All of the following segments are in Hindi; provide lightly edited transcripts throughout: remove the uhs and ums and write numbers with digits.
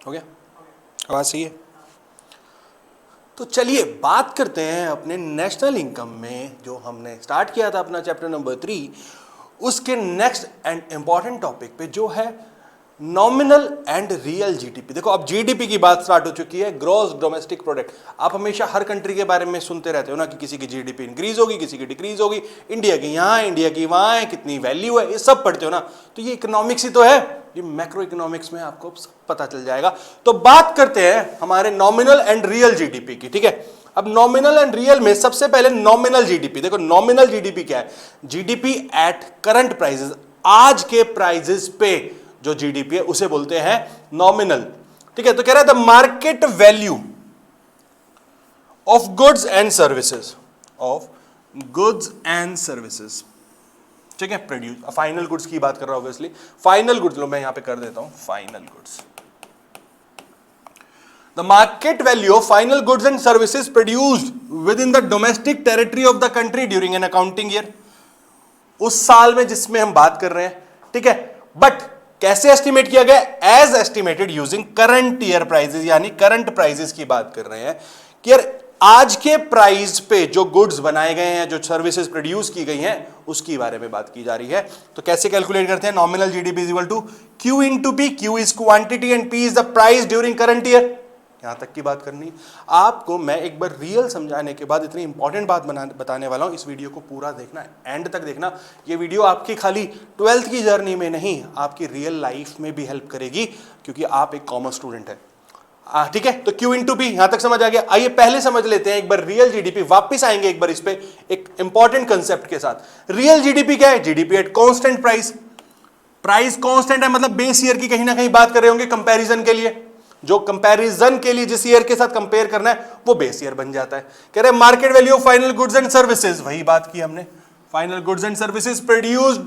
हो गया? आवाज सही है? तो चलिए बात करते हैं अपने नेशनल इनकम में, जो हमने स्टार्ट किया था अपना चैप्टर नंबर 3, उसके नेक्स्ट एंड इंपॉर्टेंट टॉपिक पे, जो है नॉमिनल एंड रियल जीडीपी। देखो अब जीडीपी की बात स्टार्ट हो चुकी है, ग्रॉस डोमेस्टिक प्रोडक्ट। आप हमेशा हर कंट्री के बारे में सुनते रहते हो ना कि किसी की जीडीपी इंक्रीज होगी, किसी की डिक्रीज होगी, इंडिया की यहाँ, इंडिया की वहाँ है, कितनी वैल्यू है, ये सब पढ़ते हो ना। तो ये इकोनॉमिक्स ही तो है, ये मैक्रो इकोनॉमिक्स में आपको सब पता चल जाएगा। तो बात करते हैं हमारे नॉमिनल एंड रियल जीडीपी की, ठीक है। अब नॉमिनल एंड रियल में सबसे पहले नॉमिनल जीडीपी। देखो नॉमिनल जीडीपी क्या है? जीडीपी एट करंट प्राइसेस, आज के प्राइसेस पे जो जीडीपी है उसे बोलते हैं नॉमिनल, ठीक है। तो कह रहा है the market value of goods and services, of goods and services, ठीक है, प्रोड्यूस। फाइनल गुड्स की बात कर रहा हूं ऑब्वियसली, फाइनल गुड्स। लो मैं यहां पे कर देता हूं final goods. The market value of final goods and services produced within the domestic territory of the country during an accounting year, उस साल में जिसमें हम बात कर रहे हैं, ठीक है। बट कैसे एस्टिमेट किया गया? As estimated using current year prices, यानी करंट प्राइसेस की बात कर रहे हैं कि यार आज के प्राइस पे जो गुड्स बनाए गए हैं, जो सर्विसेज प्रोड्यूस की गई हैं, उसकी बारे में बात की जा रही है। तो कैसे कैलकुलेट करते हैं? Nominal GDP is equal to Q into P. Q is quantity and P is the price during current year. यहां तक की बात करनी है आपको। मैं एक बार रियल समझाने के बाद इतनी इंपॉर्टेंट बात बताने वाला हूं, इस वीडियो को पूरा देखना, एंड तक देखना। ये वीडियो आपकी खाली 12th की जर्नी में नहीं, आपकी रियल लाइफ में भी हेल्प करेगी, क्योंकि आप एक कॉमर्स स्टूडेंट है, ठीक है। तो Q इंटू पी यहां तक समझ आ गया। आइए पहले समझ लेते हैं एक बार रियल जीडीपी, वापस आएंगे एक बार इस पे एक इंपॉर्टेंट कंसेप्ट के साथ। रियल जीडीपी क्या है? GDP at constant price. Price constant है मतलब बेस ईयर की कहीं ना कहीं बात कर रहे होंगे कंपैरिजन के लिए, जो कंपैरिजन के लिए जिस ईयर के साथ कंपेयर करना है वो बेस ईयर बन जाता है। कह रहे market value of final goods and services, वही बात की हमने, final goods and services produced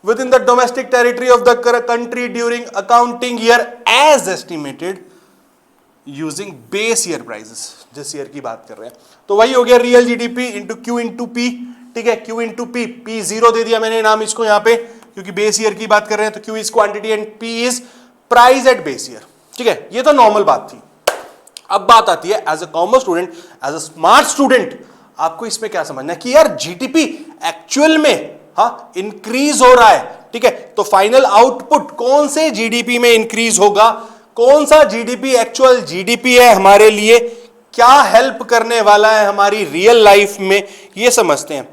within the domestic territory of the country during accounting year as estimated using base year prices, जिस ईयर की बात कर रहे हैं। तो वही हो गया real GDP into Q into P, ठीक है। Q into P, P zero दे दिया मैंने नाम इसको यहां पे, क्योंकि बेस ईयर की बात कर रहे हैं। तो Q is quantity and P is price at base year, ठीक है। ये तो नॉर्मल बात थी। अब बात आती है as a commerce student, as a smart student, आपको इसमें क्या समझना है कि यार जीडीपी एक्चुअल में इंक्रीज हो रहा है, ठीक है। तो फाइनल आउटपुट कौन से जीडीपी में इंक्रीज होगा, कौन सा जीडीपी एक्चुअल जीडीपी है हमारे लिए, क्या हेल्प करने वाला है हमारी रियल लाइफ में, ये समझते हैं,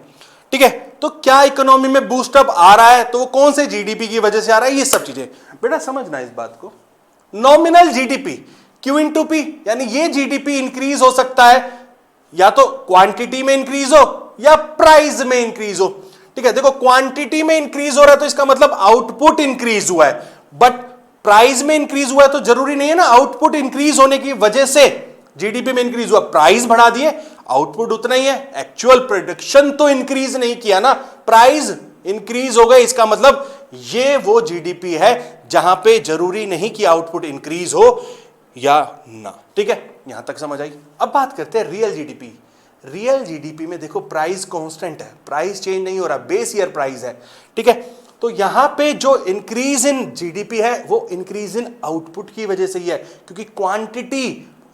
ठीक है। तो क्या इकोनॉमी में बूस्टअप आ रहा है, तो वो कौन से जीडीपी की वजह से आ रहा है, ये सब चीजें बेटा समझना इस बात को। Nominal GDP Q into P, यानी ये जीडीपी इंक्रीज हो सकता है या तो क्वांटिटी में इंक्रीज हो या प्राइस में इंक्रीज हो, ठीक है। देखो क्वांटिटी में इंक्रीज हो रहा है तो इसका मतलब आउटपुट इंक्रीज हुआ है, बट प्राइस में इंक्रीज हुआ है तो जरूरी नहीं है ना आउटपुट इंक्रीज होने की वजह से जीडीपी में इंक्रीज हुआ। प्राइस बढ़ा दिए, आउटपुट उतना ही है, एक्चुअल प्रोडक्शन तो इंक्रीज नहीं किया ना, प्राइस इंक्रीज हो गए, इसका मतलब ये वो जीडीपी है जहां पे जरूरी नहीं कि आउटपुट इंक्रीज हो या ना, ठीक है। यहां तक समझ आई। अब बात करते हैं रियल जीडीपी। रियल जीडीपी में देखो प्राइस कांस्टेंट है, प्राइस चेंज नहीं हो रहा, बेस ईयर प्राइस है, ठीक है। तो यहां पे जो इंक्रीज इन जीडीपी है वो इंक्रीज इन आउटपुट की वजह से ही है, क्योंकि quantity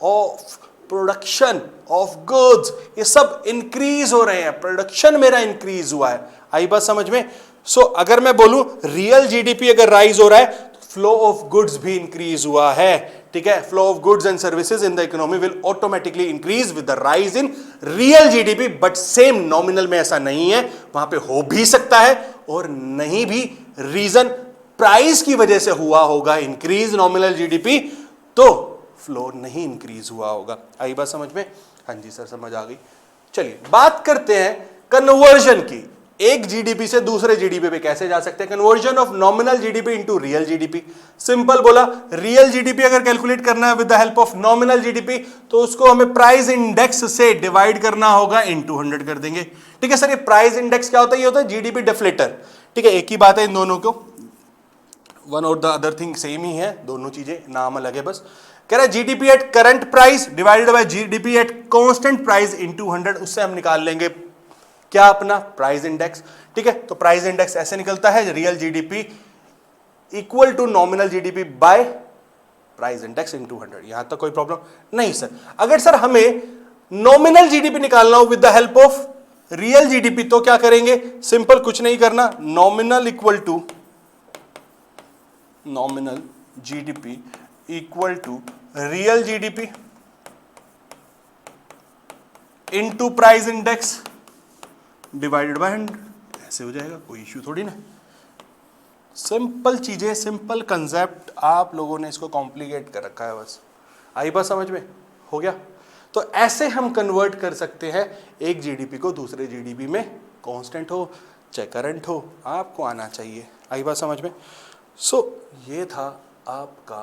of production of goods ये सब इंक्रीज हो रहे हैं, प्रोडक्शन मेरा इंक्रीज हुआ है। आई बात समझ में? सो अगर मैं बोलूं रियल जीडीपी अगर राइज हो रहा है, फ्लो ऑफ गुड्स भी इंक्रीज हुआ है, ठीक है। Flow of goods and services in the economy will automatically increase with the rise in real GDP, but same nominal में ऐसा नहीं है, वहां पे हो भी सकता है और नहीं भी। रीजन प्राइस की वजह से हुआ होगा इंक्रीज नॉमिनल जीडीपी, तो फ्लो नहीं इंक्रीज हुआ होगा। आई बात समझ में? हाँ जी सर समझ आ गई। चलिए बात करते हैं कन्वर्जन की, एक जीडीपी से दूसरे जीडीपी पे कैसे जा सकते हैं। Conversion of nominal GDP into real GDP. Simple बोला, रियल जीडीपी अगर कैलकुलेट करना है with the help of nominal GDP तो उसको हमें प्राइस इंडेक्स से डिवाइड करना होगा, इनटू 100 कर देंगे, ठीक है सर। ये प्राइस इंडेक्स क्या होता है? ये होता है जीडीपी डिफ्लेटर, ठीक है। एक ही बात है इन दोनों को, वन और द अदर थिंग सेम ही है, दोनों चीजें नाम अलग है बस। कह रहा है GDP at current price divided by GDP at constant price into 100, उससे हम निकाल लेंगे क्या अपना प्राइस इंडेक्स, ठीक है। तो प्राइस इंडेक्स ऐसे निकलता है, real GDP equal to nominal GDP by price index into 100। यहां तक कोई प्रॉब्लम नहीं सर। अगर सर हमें नॉमिनल जीडीपी निकालना हो with the help of real GDP तो क्या करेंगे? सिंपल, कुछ नहीं करना, nominal equal to nominal GDP equal to real GDP into price index divided by 100। ऐसे हो जाएगा, कोई इश्यू थोड़ी ना। सिंपल चीजें, सिंपल कंसेप्ट, आप लोगों ने इसको कॉम्प्लिकेट कर रखा है बस। आई बात समझ में? हो गया? तो ऐसे हम कन्वर्ट कर सकते हैं एक जीडीपी को दूसरे जीडीपी में, कांस्टेंट हो चाहे करंट हो, आपको आना चाहिए। आई बात समझ में? सो ये था आपका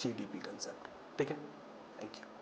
जीडीपी कंसेप्ट। ठीक है, थैंक यू।